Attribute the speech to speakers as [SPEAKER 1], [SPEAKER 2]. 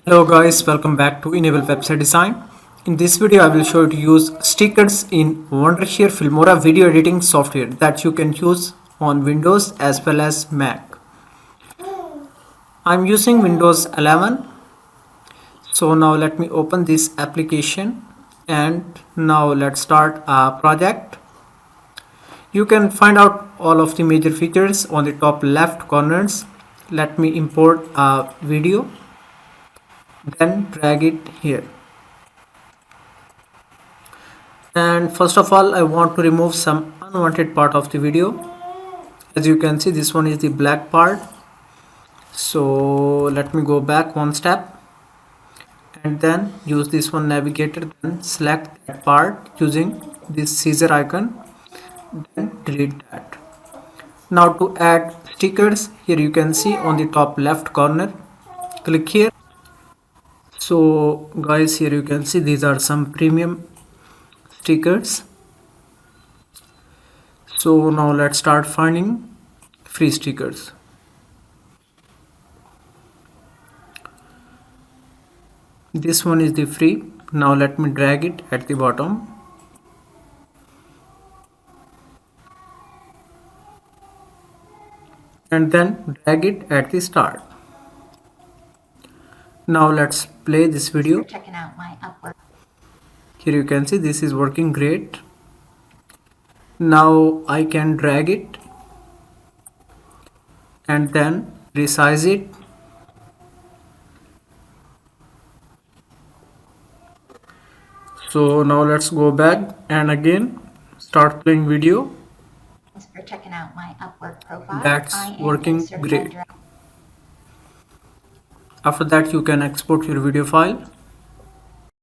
[SPEAKER 1] Hello guys, welcome back to Enable Website Design. In this video I will show you to use stickers in Wondershare Filmora video editing software that you can use on Windows as well as Mac. I'm using Windows 11. So now let me open this application and now let's start a project. You can find out all of the major features on the top left corners. Let me import a video, then drag it here. And first of all I want to remove some unwanted part of the video. As you can see, this one is the black part. So let me go back one step and then use this one navigator, then select that part using this scissor icon, then delete that. Now to add stickers, here you can see on the top left corner, click here. So guys, here you can see these are some premium stickers. So now let's start finding free stickers. This one is the free. Now let me drag it at the bottom. And then drag it at the start. Now let's play this video. Here you can see this is working great. Now I can drag it and then resize it. So now let's go back and again start playing video.
[SPEAKER 2] Thanks for checking out my Upwork profile.
[SPEAKER 1] That's working great. After that you can export your video file.